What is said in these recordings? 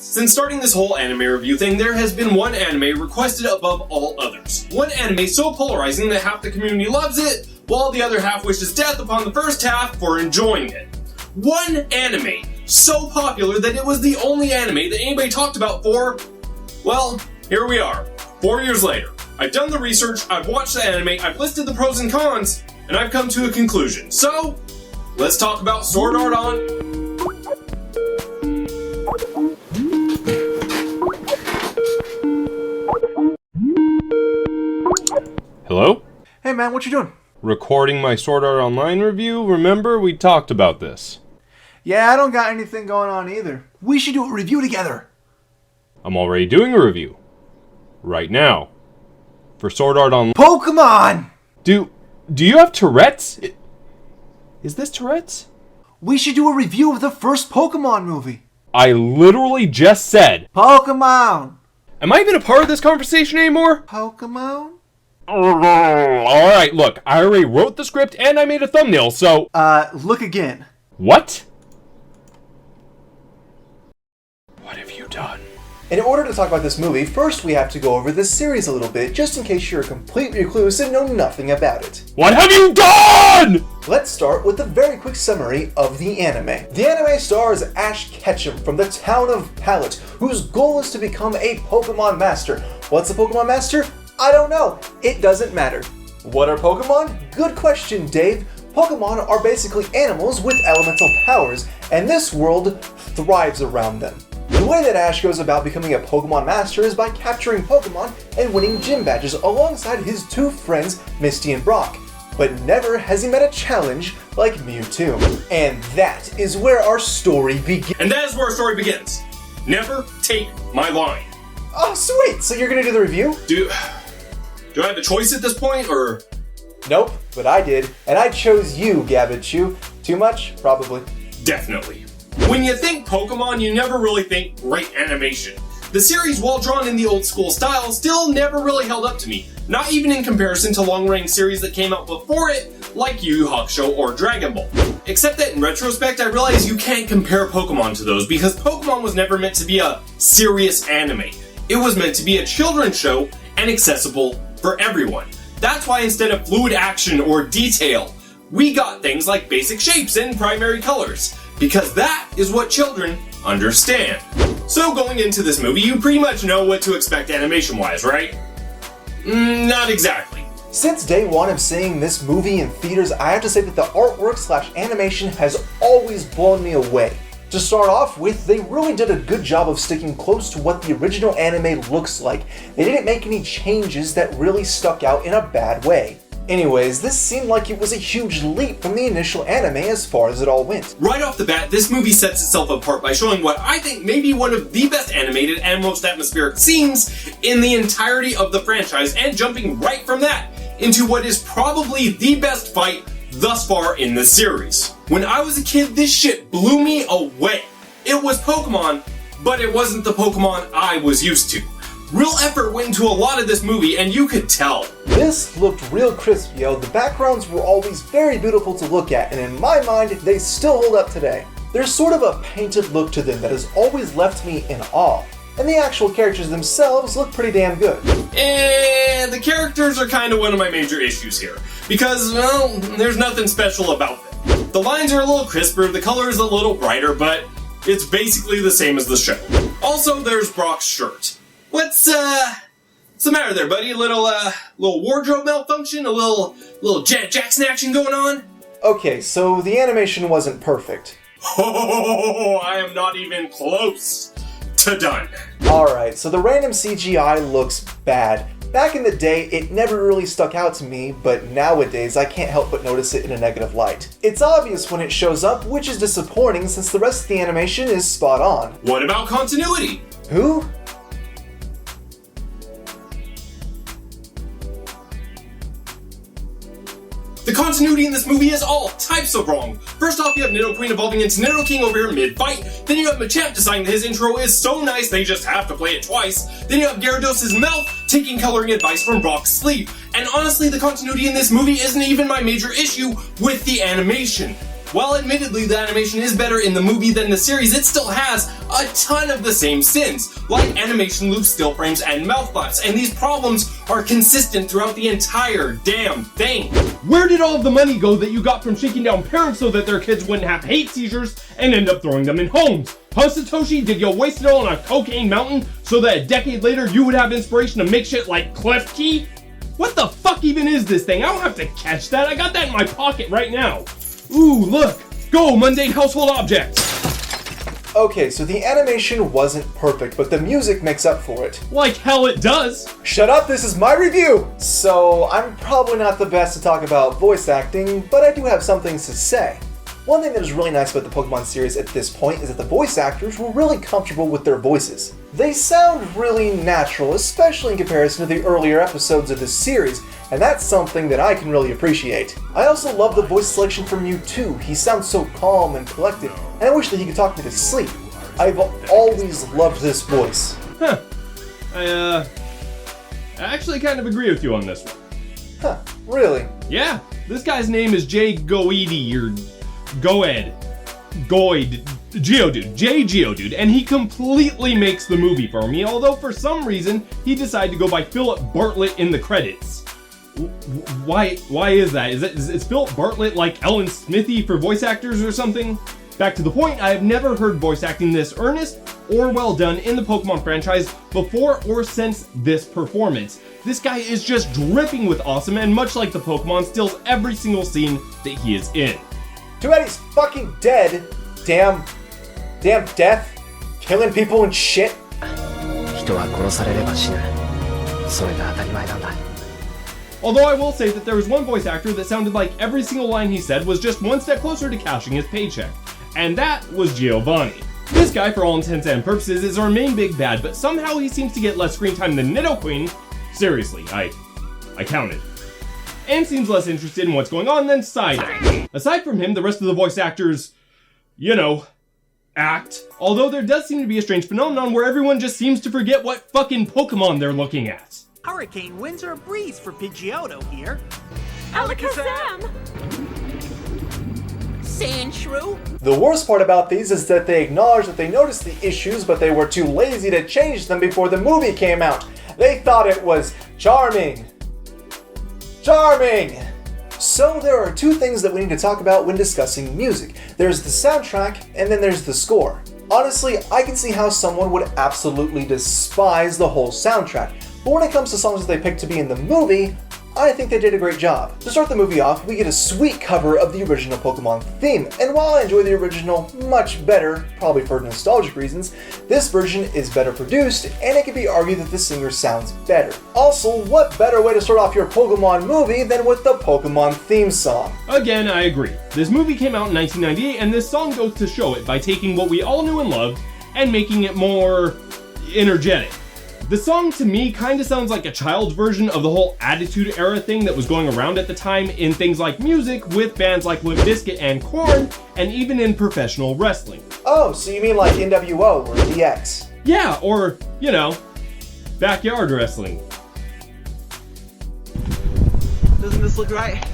Since starting this whole anime review thing, there has been one anime requested above all others. One anime so polarizing that half the community loves it, while the other half wishes death upon the first half for enjoying it. One anime so popular that it was the only anime that anybody talked about for, well, here we are, 4 years later. I've done the research, I've watched the anime, I've listed the pros and cons, and I've come to a conclusion. So, let's talk about Sword Art Online. Hello? Hey man, what you doing? Recording my Sword Art Online review. Remember, we talked about this. Yeah, I don't got anything going on either. We should do a review together. I'm already doing a review. Right now. For Sword Art Online. Pokemon! Do you have Tourette's? Is this Tourette's? We should do a review of the first Pokemon movie. I literally just said Pokemon! Am I even a part of this conversation anymore? Pokemon? Alright, look, I already wrote the script and I made a thumbnail, so... Look again. What? What have you done? In order to talk about this movie, first we have to go over this series a little bit, just in case you're a complete recluse and know nothing about it. What have you done?! Let's start with a very quick summary of the anime. The anime stars Ash Ketchum from the town of Pallet, whose goal is to become a Pokemon Master. What's a Pokemon Master? I don't know. It doesn't matter. What are Pokemon? Good question, Dave. Pokemon are basically animals with elemental powers, and this world thrives around them. The way that Ash goes about becoming a Pokemon Master is by capturing Pokemon and winning gym badges alongside his two friends, Misty and Brock. But never has he met a challenge like Mewtwo. And that is where our story begins. And that is where our story begins. Never take my line. Oh, sweet! So you're gonna do the review? Do I have a choice at this point, or...? Nope, but I did, and I chose you, Gabbichu. Too much? Probably. Definitely. When you think Pokemon, you never really think great animation. The series, while drawn in the old school style, still never really held up to me. Not even in comparison to long-range series that came out before it, like Yu Yu Hakusho or Dragon Ball. Except that in retrospect, I realize you can't compare Pokemon to those, because Pokemon was never meant to be a serious anime. It was meant to be a children's show and accessible for everyone. That's why instead of fluid action or detail, we got things like basic shapes and primary colors, because that is what children understand. So going into this movie, you pretty much know what to expect animation-wise, right? Not exactly. Since day one of seeing this movie in theaters, I have to say that the artwork / animation has always blown me away. To start off with, they really did a good job of sticking close to what the original anime looks like. They didn't make any changes that really stuck out in a bad way. Anyways, this seemed like it was a huge leap from the initial anime as far as it all went. Right off the bat, this movie sets itself apart by showing what I think may be one of the best animated and most atmospheric scenes in the entirety of the franchise, and jumping right from that into what is probably the best fight thus far in the series. When I was a kid, this shit blew me away. It was Pokemon, but it wasn't the Pokemon I was used to. Real effort went into a lot of this movie, and you could tell. This looked real crisp, yo. The backgrounds were always very beautiful to look at, and in my mind, they still hold up today. There's sort of a painted look to them that has always left me in awe. And the actual characters themselves look pretty damn good. And the characters are kind of one of my major issues here, because, well, there's nothing special about them. The lines are a little crisper, the color is a little brighter, but it's basically the same as the show. Also, there's Brock's shirt. What's the matter there, buddy? A little wardrobe malfunction? A little Janet Jackson action going on? Okay, so the animation wasn't perfect. Oh, I am not even close to done. Alright, so the random CGI looks bad. Back in the day, it never really stuck out to me, but nowadays I can't help but notice it in a negative light. It's obvious when it shows up, which is disappointing since the rest of the animation is spot on. What about continuity? Who? The continuity in this movie is all types of wrong. First off, you have Nidoqueen evolving into Nidoking over here mid-fight. Then you have Machamp deciding that his intro is so nice they just have to play it twice. Then you have Gyarados' mouth taking coloring advice from Brock's sleeve. And honestly, the continuity in this movie isn't even my major issue with the animation. While admittedly the animation is better in the movie than the series, it still has a ton of the same sins, like animation loops, still frames, and mouth flaps, and these problems are consistent throughout the entire damn thing. Where did all of the money go that you got from shaking down parents so that their kids wouldn't have hate seizures and end up throwing them in homes? Huh, Satoshi? Did you waste it all on a cocaine mountain so that a decade later you would have inspiration to make shit like Clef Key? What the fuck even is this thing? I don't have to catch that. I got that in my pocket right now. Ooh, look! Go, mundane household objects! Okay, so the animation wasn't perfect, but the music makes up for it. Like hell it does! Shut up, this is my review! So, I'm probably not the best to talk about voice acting, but I do have some things to say. One thing that is really nice about the Pokemon series at this point is that the voice actors were really comfortable with their voices. They sound really natural, especially in comparison to the earlier episodes of this series, and that's something that I can really appreciate. I also love the voice selection for Mewtwo. He sounds so calm and collected, and I wish that he could talk me to sleep. I've always loved this voice. Huh. I actually kind of agree with you on this one. Huh, really? Yeah, this guy's name is Jay Goedy, or Geodude, Geodude, and he completely makes the movie for me, although for some reason he decided to go by Philip Bartlett in the credits. Why is that? Is Philip Bartlett like Ellen Smithy for voice actors or something? Back to the point, I have never heard voice acting this earnest or well done in the Pokemon franchise before or since this performance. This guy is just dripping with awesome, and much like the Pokemon, steals every single scene that he is in. Too bad he's fucking dead. Damn death. Killing people and shit. Although I will say that there was one voice actor that sounded like every single line he said was just one step closer to cashing his paycheck, and that was Giovanni. This guy, for all intents and purposes, is our main big bad, but somehow he seems to get less screen time than Nidoqueen. Seriously, I counted. And seems less interested in what's going on than Psyduck. Aside from him, the rest of the voice actors, act. Although there does seem to be a strange phenomenon where everyone just seems to forget what fucking Pokemon they're looking at. Hurricane winds are a breeze for Pidgeotto here. Alakazam! Sandshrew? The worst part about these is that they acknowledge that they noticed the issues, but they were too lazy to change them before the movie came out. They thought it was charming. So there are two things that we need to talk about when discussing music. There's the soundtrack, and then there's the score. Honestly, I can see how someone would absolutely despise the whole soundtrack, but when it comes to songs that they picked to be in the movie, I think they did a great job. To start the movie off, we get a sweet cover of the original Pokemon theme, and while I enjoy the original much better, probably for nostalgic reasons, this version is better produced, and it can be argued that the singer sounds better. Also, what better way to start off your Pokemon movie than with the Pokemon theme song? Again, I agree. This movie came out in 1998, and this song goes to show it by taking what we all knew and loved and making it more energetic. The song to me kinda sounds like a child's version of the whole Attitude Era thing that was going around at the time in things like music with bands like Limp Bizkit and Korn, and even in professional wrestling. Oh, so you mean like NWO or DX? Yeah, or, backyard wrestling. Doesn't this look right?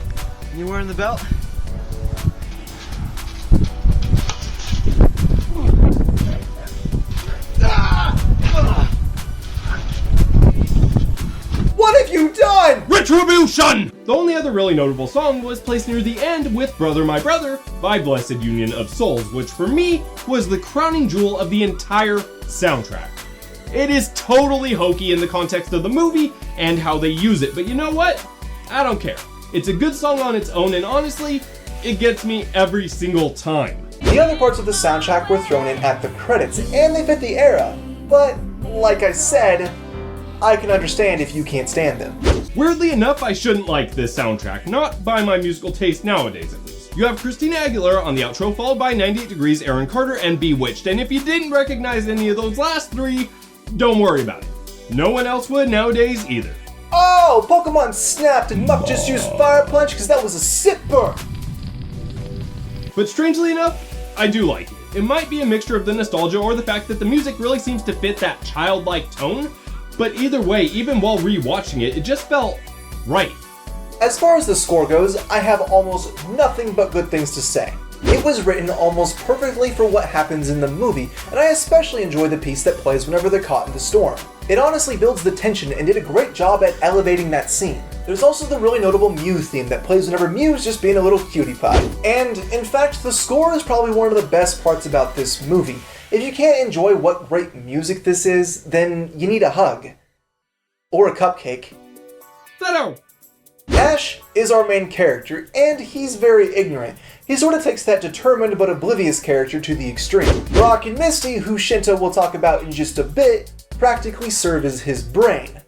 You wearing the belt? What have you done? Retribution! The only other really notable song was placed near the end with Brother My Brother by Blessed Union of Souls, which for me was the crowning jewel of the entire soundtrack. It is totally hokey in the context of the movie and how they use it, but you know what? I don't care. It's a good song on its own, and honestly, it gets me every single time. The other parts of the soundtrack were thrown in at the credits, and they fit the era, but like I said, I can understand if you can't stand them. Weirdly enough, I shouldn't like this soundtrack, not by my musical taste nowadays at least. You have Christina Aguilera on the outro, followed by 98 Degrees, Aaron Carter, and Bewitched, and if you didn't recognize any of those last three, don't worry about it. No one else would nowadays either. Oh, Pokemon snapped and Muck just used Fire Punch because that was a sick burn. But strangely enough, I do like it. It might be a mixture of the nostalgia or the fact that the music really seems to fit that childlike tone, but either way, even while rewatching it, it just felt right. As far as the score goes, I have almost nothing but good things to say. It was written almost perfectly for what happens in the movie, and I especially enjoy the piece that plays whenever they're caught in the storm. It honestly builds the tension and did a great job at elevating that scene. There's also the really notable Mew theme that plays whenever Mew's just being a little cutie pie. And, in fact, the score is probably one of the best parts about this movie. If you can't enjoy what great music this is, then you need a hug. Or a cupcake. Ta-da! Ash is our main character, and he's very ignorant. He sort of takes that determined but oblivious character to the extreme. Brock and Misty, who Shinto will talk about in just a bit, practically serve as his brain.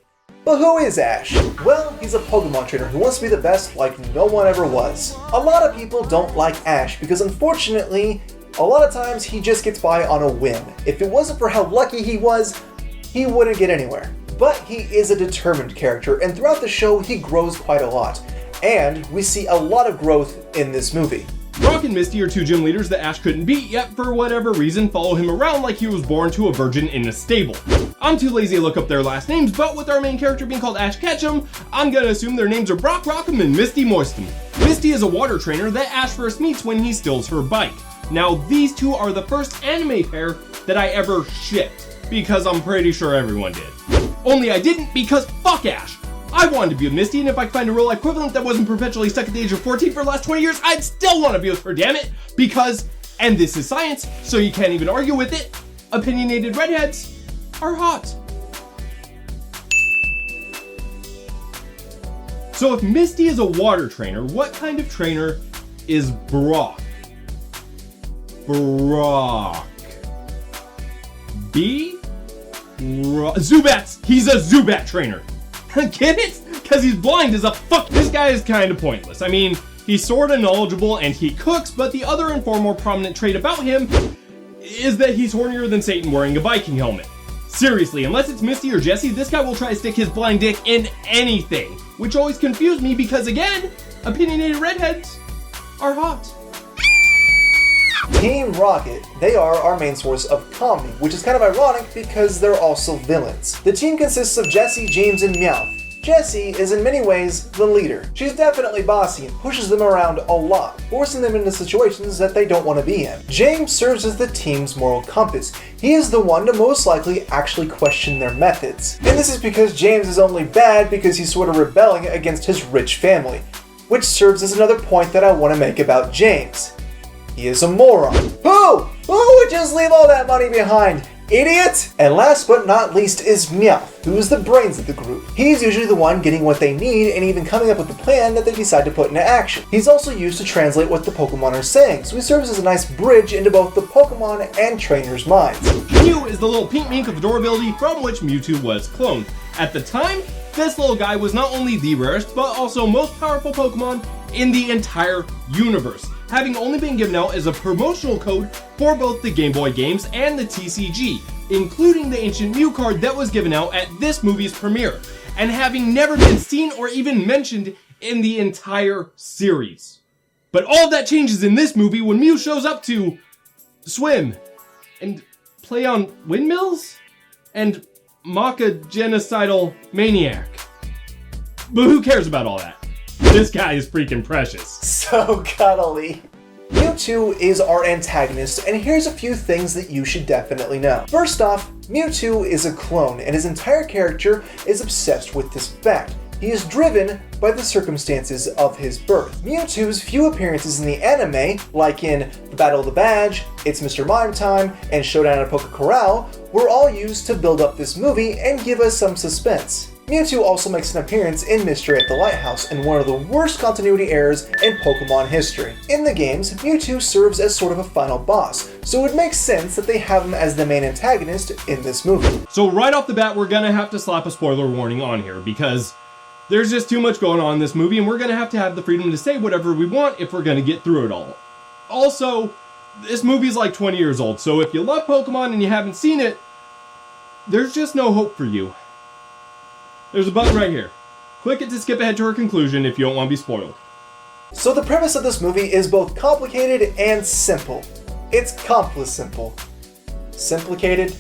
But who is Ash? Well, he's a Pokemon trainer who wants to be the best like no one ever was. A lot of people don't like Ash because unfortunately, a lot of times he just gets by on a whim. If it wasn't for how lucky he was, he wouldn't get anywhere. But he is a determined character, and throughout the show he grows quite a lot. And we see a lot of growth in this movie. Brock and Misty are two gym leaders that Ash couldn't beat, yet for whatever reason follow him around like he was born to a virgin in a stable. I'm too lazy to look up their last names, but with our main character being called Ash Ketchum, I'm gonna assume their names are Brock Rockham and Misty Moistum. Misty is a water trainer that Ash first meets when he steals her bike. Now these two are the first anime pair that I ever shipped, because I'm pretty sure everyone did. Only I didn't because fuck Ash! I wanted to be with Misty, and if I could find a real equivalent that wasn't perpetually stuck at the age of 14 for the last 20 years, I'd still want to be with her, damn it! Because, and this is science, so you can't even argue with it, opinionated redheads are hot. So if Misty is a water trainer, what kind of trainer is Brock? Brock. Zubats! He's a Zubat trainer! Get it? Because he's blind as a fuck. This guy is kind of pointless. I mean, he's sorta knowledgeable and he cooks, but the other and far more prominent trait about him is that he's hornier than Satan wearing a Viking helmet. Seriously, unless it's Misty or Jessie, this guy will try to stick his blind dick in anything, which always confused me because, again, opinionated redheads are hot. Team Rocket, they are our main source of comedy, which is kind of ironic because they're also villains. The team consists of Jessie, James, and Meowth. Jessie is in many ways the leader. She's definitely bossy and pushes them around a lot, forcing them into situations that they don't want to be in. James serves as the team's moral compass. He is the one to most likely actually question their methods. And this is because James is only bad because he's sort of rebelling against his rich family, which serves as another point that I want to make about James. He is a moron. Who would just leave all that money behind? Idiot! And last but not least is Meowth, who is the brains of the group. He's usually the one getting what they need and even coming up with the plan that they decide to put into action. He's also used to translate what the Pokemon are saying, so he serves as a nice bridge into both the Pokemon and trainers' minds. Mew is the little pink mink with the door ability from which Mewtwo was cloned. At the time, this little guy was not only the rarest, but also most powerful Pokemon in the entire universe, having only been given out as a promotional code for both the Game Boy games and the TCG, including the Ancient Mew card that was given out at this movie's premiere, and having never been seen or even mentioned in the entire series. But all of that changes in this movie when Mew shows up to swim and play on windmills and mock a genocidal maniac. But who cares about all that? This guy is freaking precious. So cuddly. Mewtwo is our antagonist, and here's a few things that you should definitely know. First off, Mewtwo is a clone, and his entire character is obsessed with this fact. He is driven by the circumstances of his birth. Mewtwo's few appearances in the anime, like in The Battle of the Badge, It's Mr. Mime Time, and Showdown at Poke Corral, were all used to build up this movie and give us some suspense. Mewtwo also makes an appearance in Mystery at the Lighthouse in one of the worst continuity errors in Pokemon history. In the games, Mewtwo serves as sort of a final boss, so it makes sense that they have him as the main antagonist in this movie. So right off the bat, we're gonna have to slap a spoiler warning on here because there's just too much going on in this movie, and we're gonna have to have the freedom to say whatever we want if we're gonna get through it all. Also, this movie's like 20 years old, so if you love Pokemon and you haven't seen it, there's just no hope for you. There's a button right here. Click it to skip ahead to her conclusion if you don't want to be spoiled. So the premise of this movie is both complicated and simple. It's simple. Simplicated?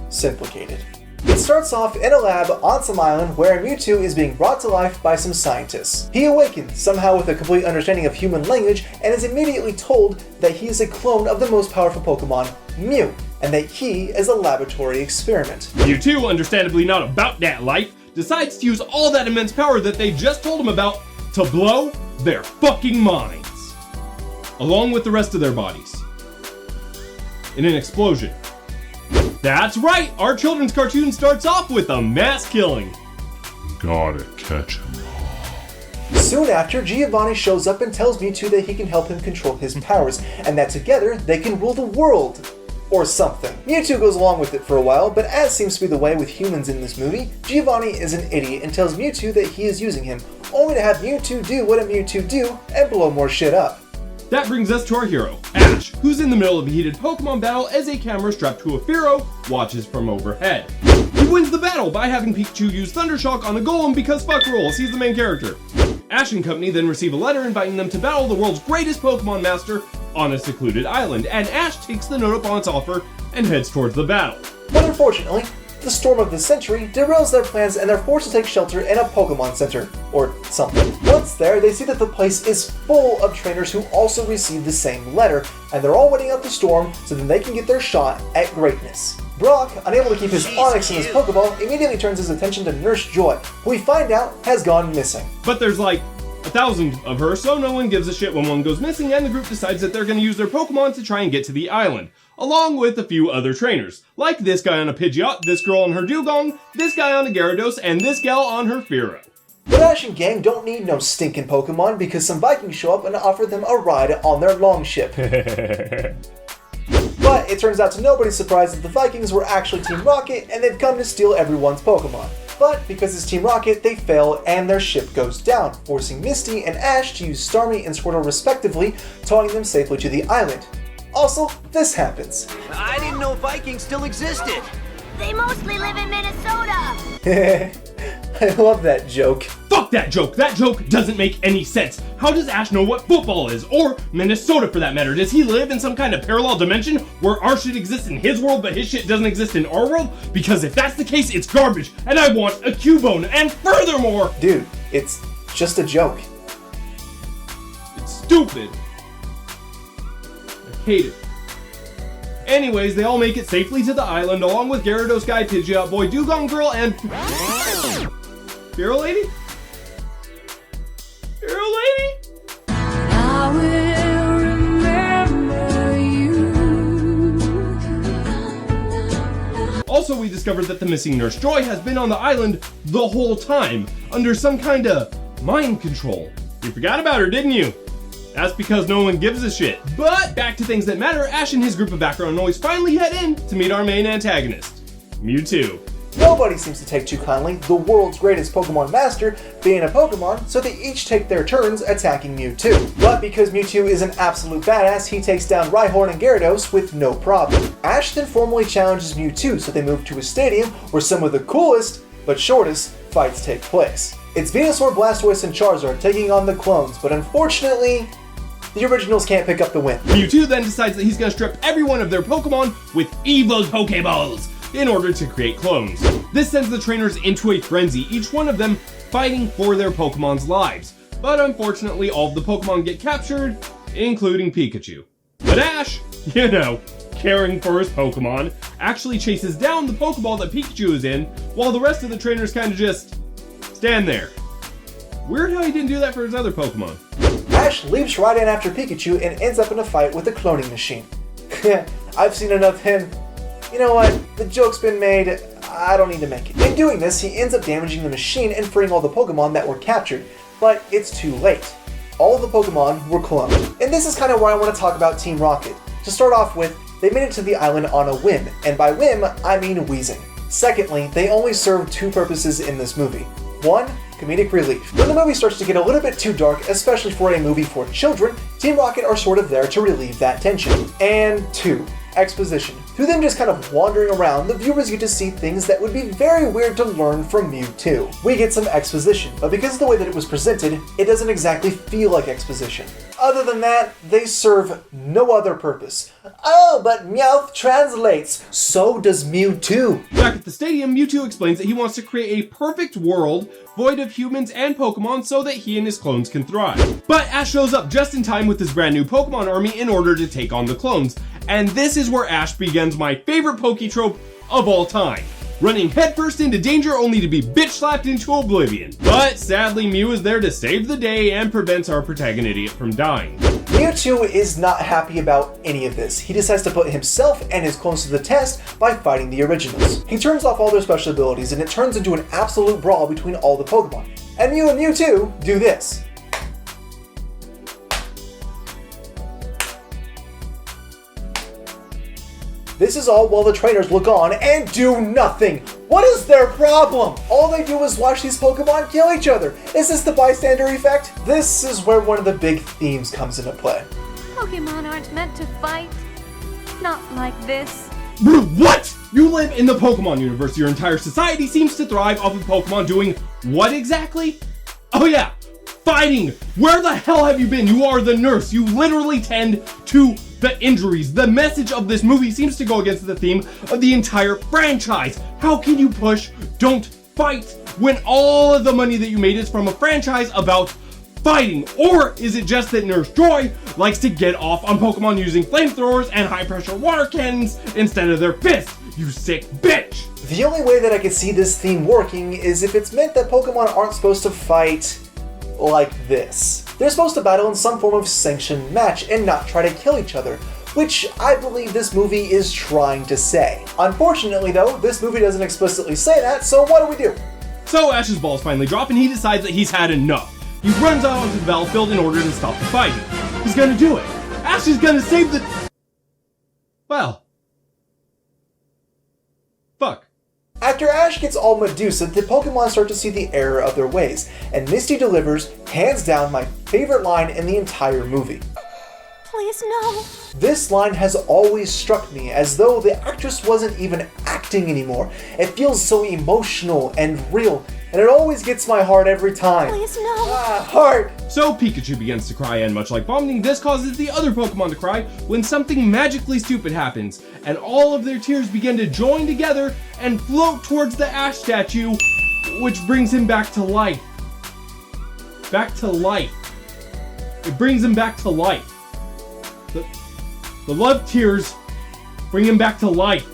Simplicated. It starts off in a lab on some island where Mewtwo is being brought to life by some scientists. He awakens, somehow with a complete understanding of human language, and is immediately told that he is a clone of the most powerful Pokemon, Mew, and that he is a laboratory experiment. Mewtwo, understandably not about that life, decides to use all that immense power that they just told him about to blow their fucking minds, along with the rest of their bodies, in an explosion. That's right, our children's cartoon starts off with a mass killing. Gotta catch him. Soon after, Giovanni shows up and tells Mewtwo that he can help him control his powers, and that together they can rule the world. Or something. Mewtwo goes along with it for a while, but as seems to be the way with humans in this movie, Giovanni is an idiot and tells Mewtwo that he is using him, only to have Mewtwo do what a Mewtwo do and blow more shit up. That brings us to our hero, Ash, who's in the middle of a heated Pokemon battle as a camera strapped to a Fearow watches from overhead. He wins the battle by having Pikachu use Thundershock on a Golem because fuck rules, he's the main character. Ash and company then receive a letter inviting them to battle the world's greatest Pokemon master on a secluded island, and Ash takes the note upon its offer and heads towards the battle. But unfortunately, the storm of the century derails their plans and they're forced to take shelter in a Pokemon Center, or something. Once there, they see that the place is full of trainers who also received the same letter, and they're all waiting out the storm so then they can get their shot at greatness. Brock, unable to keep his Onix in his Pokeball, immediately turns his attention to Nurse Joy, who we find out has gone missing. But there's like 1,000 of her, so no one gives a shit when one goes missing, and the group decides that they're going to use their Pokemon to try and get to the island, along with a few other trainers, like this guy on a Pidgeot, this girl on her Dugong, this guy on a Gyarados, and this gal on her Fearow. But Ash and gang don't need no stinking Pokemon because some Vikings show up and offer them a ride on their longship. But it turns out to nobody's surprise that the Vikings were actually Team Rocket and they've come to steal everyone's Pokemon. But because it's Team Rocket, they fail and their ship goes down, forcing Misty and Ash to use Starmie and Squirtle respectively, towing them safely to the island. Also, this happens. I didn't know Vikings still existed. They mostly live in Minnesota. I love that joke. Fuck that joke! That joke doesn't make any sense! How does Ash know what football is? Or Minnesota for that matter? Does he live in some kind of parallel dimension where our shit exists in his world but his shit doesn't exist in our world? Because if that's the case, it's garbage, and I want a Cubone, and furthermore... Dude, it's just a joke. It's stupid. I hate it. Anyways, they all make it safely to the island along with Gyarados guy, Pidgeot boy, Dugong girl, and... Fearow lady? Fearow lady? I will remember you. Also, we discovered that the missing Nurse Joy has been on the island the whole time, under some kind of mind control. You forgot about her, didn't you? That's because no one gives a shit. But back to things that matter, Ash and his group of background noise finally head in to meet our main antagonist, Mewtwo. Nobody seems to take too kindly the world's greatest Pokemon master being a Pokemon, so they each take their turns attacking Mewtwo. But because Mewtwo is an absolute badass, he takes down Rhyhorn and Gyarados with no problem. Ash then formally challenges Mewtwo, so they move to a stadium where some of the coolest, but shortest, fights take place. It's Venusaur, Blastoise, and Charizard taking on the clones, but unfortunately, the originals can't pick up the win. Mewtwo then decides that he's going to strip every one of their Pokemon with evil Pokeballs in order to create clones. This sends the trainers into a frenzy, each one of them fighting for their Pokemon's lives. But unfortunately, all of the Pokemon get captured, including Pikachu. But Ash, you know, caring for his Pokemon, actually chases down the Pokeball that Pikachu is in, while the rest of the trainers kind of just stand there. Weird how he didn't do that for his other Pokemon. Ash leaps right in after Pikachu and ends up in a fight with the cloning machine. I've seen enough him. You know what? The joke's been made. I don't need to make it. In doing this, he ends up damaging the machine and freeing all the Pokemon that were captured. But it's too late. All of the Pokemon were cloned. And this is kind of where I want to talk about Team Rocket. To start off with, they made it to the island on a whim. And by whim, I mean wheezing. Secondly, they only serve two purposes in this movie. One, comedic relief. When the movie starts to get a little bit too dark, especially for a movie for children, Team Rocket are sort of there to relieve that tension. And two, exposition. Through them just kind of wandering around, the viewers get to see things that would be very weird to learn from Mewtwo. We get some exposition, but because of the way that it was presented, it doesn't exactly feel like exposition. Other than that, they serve no other purpose. Oh, but Meowth translates. So does Mewtwo. Back at the stadium, Mewtwo explains that he wants to create a perfect world void of humans and Pokemon so that he and his clones can thrive. But Ash shows up just in time with his brand new Pokemon army in order to take on the clones. And this is where Ash begins my favorite Poketrope of all time. Running headfirst into danger only to be bitch-slapped into oblivion. But sadly, Mew is there to save the day and prevents our protagonist from dying. Mewtwo is not happy about any of this. He decides to put himself and his clones to the test by fighting the originals. He turns off all their special abilities and it turns into an absolute brawl between all the Pokemon. And Mew and Mewtwo do this. This is all while the trainers look on and do nothing. What is their problem? All they do is watch these Pokemon kill each other. Is this the bystander effect? This is where one of the big themes comes into play. Pokemon aren't meant to fight. Not like this. What? You live in the Pokemon universe. Your entire society seems to thrive off of Pokemon doing what exactly? Oh yeah, fighting. Where the hell have you been? You are the nurse. You literally tend to the injuries. The message of this movie seems to go against the theme of the entire franchise. How can you push don't fight when all of the money that you made is from a franchise about fighting? Or is it just that Nurse Joy likes to get off on Pokemon using flamethrowers and high pressure water cannons instead of their fists? You sick bitch! The only way that I could see this theme working is if it's meant that Pokemon aren't supposed to fight like this. They're supposed to battle in some form of sanctioned match and not try to kill each other, which I believe this movie is trying to say. Unfortunately though, this movie doesn't explicitly say that, so what do? So Ash's balls finally drop and he decides that he's had enough. He runs out onto the battlefield in order to stop the fighting. He's gonna do it. Ash is gonna save the... Well... Fuck. After Ash gets all Medusa, the Pokemon start to see the error of their ways, and Misty delivers, hands down, my favorite line in the entire movie. Please, no. This line has always struck me as though the actress wasn't even acting anymore. It feels so emotional and real, and it always gets my heart every time. Please, no. Heart! So Pikachu begins to cry, and much like vomiting, this causes the other Pokemon to cry when something magically stupid happens, and all of their tears begin to join together and float towards the Ash statue, which brings him back to life. Back to life. It brings him back to life. The love tears bring him back to life.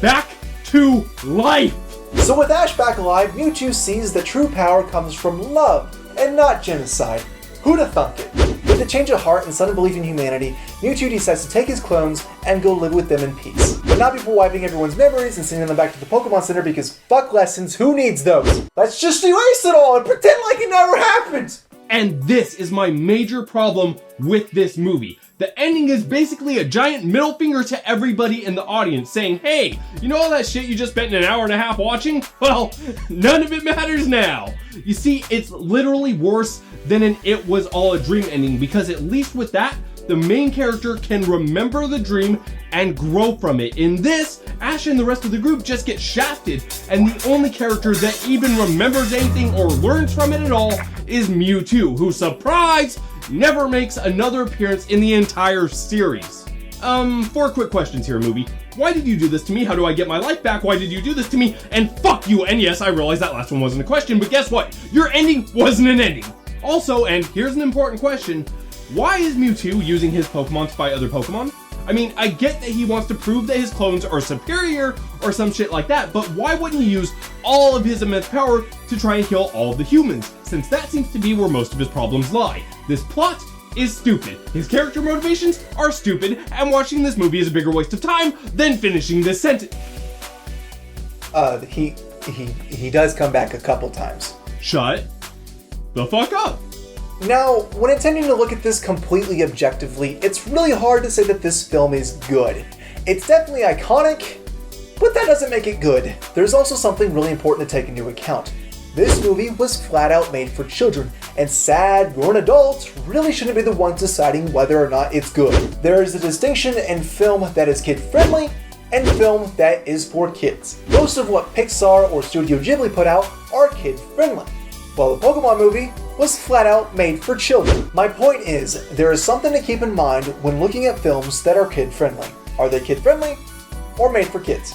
Back to life! So with Ash back alive, Mewtwo sees that true power comes from love, and not genocide. Who'da thunk it? With a change of heart and sudden belief in humanity, Mewtwo decides to take his clones and go live with them in peace. But not before wiping everyone's memories and sending them back to the Pokemon Center because fuck lessons, who needs those? Let's just erase it all and pretend like it never happened! And this is my major problem with this movie. The ending is basically a giant middle finger to everybody in the audience saying, hey, you know all that shit you just spent an hour and a half watching? Well, none of it matters now. You see, it's literally worse than an It Was All a Dream ending, because at least with that, the main character can remember the dream and grow from it. In this, Ash and the rest of the group just get shafted, and the only character that even remembers anything or learns from it at all is Mewtwo, who, surprise, never makes another appearance in the entire series. 4 quick questions here, movie. Why did you do this to me? How do I get my life back? Why did you do this to me? And fuck you! And yes, I realize that last one wasn't a question, but guess what? Your ending wasn't an ending. Also, and here's an important question, why is Mewtwo using his Pokemon to fight other Pokemon? I mean, I get that he wants to prove that his clones are superior or some shit like that, but why wouldn't he use all of his immense power to try and kill all of the humans, since that seems to be where most of his problems lie? This plot is stupid, his character motivations are stupid, and watching this movie is a bigger waste of time than finishing this sentence. He does come back a couple times. Shut the fuck up. Now, when intending to look at this completely objectively, it's really hard to say that this film is good. It's definitely iconic, but that doesn't make it good. There's also something really important to take into account. This movie was flat out made for children, and sad, grown adults really shouldn't be the ones deciding whether or not it's good. There is a distinction in film that is kid-friendly and film that is for kids. Most of what Pixar or Studio Ghibli put out are kid-friendly, while the Pokemon movie was flat out made for children. My point is, there is something to keep in mind when looking at films that are kid-friendly. Are they kid-friendly or made for kids?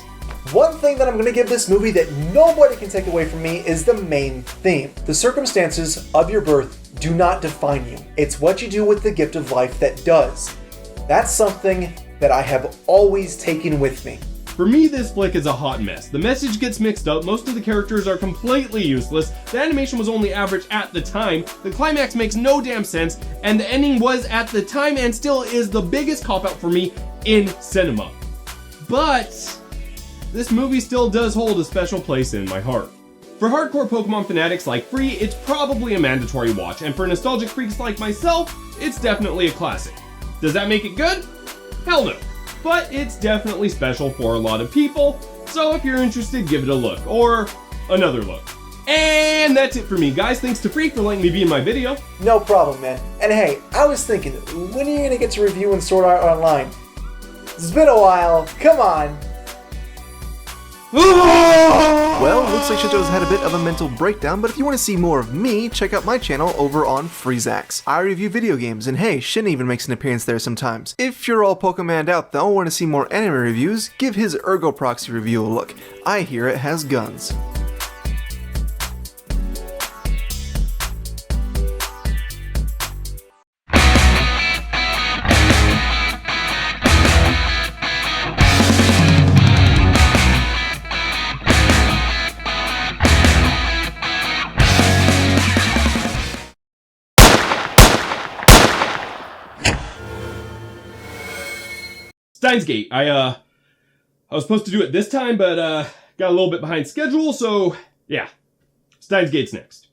One thing that I'm going to give this movie that nobody can take away from me is the main theme. The circumstances of your birth do not define you. It's what you do with the gift of life that does. That's something that I have always taken with me. For me, this flick is a hot mess. The message gets mixed up, most of the characters are completely useless, the animation was only average at the time, the climax makes no damn sense, and the ending was at the time and still is the biggest cop-out for me in cinema. But this movie still does hold a special place in my heart. For hardcore Pokemon fanatics like Free, it's probably a mandatory watch, and for nostalgic freaks like myself, it's definitely a classic. Does that make it good? Hell no. But it's definitely special for a lot of people, so if you're interested, give it a look, or another look. And that's it for me, guys. Thanks to Free for letting me be in my video. No problem, man. And hey, I was thinking, when are you gonna get to reviewing Sword Art Online? It's been a while, come on. Well, looks like Shinto's had a bit of a mental breakdown, but if you want to see more of me, check out my channel over on FreeXax. I review video games, and hey, Shin even makes an appearance there sometimes. If you're all Pokemon out though and want to see more anime reviews, give his Ergo Proxy review a look. I hear it has guns. Steins Gate. I was supposed to do it this time, but got a little bit behind schedule, so yeah. Steins Gate's next.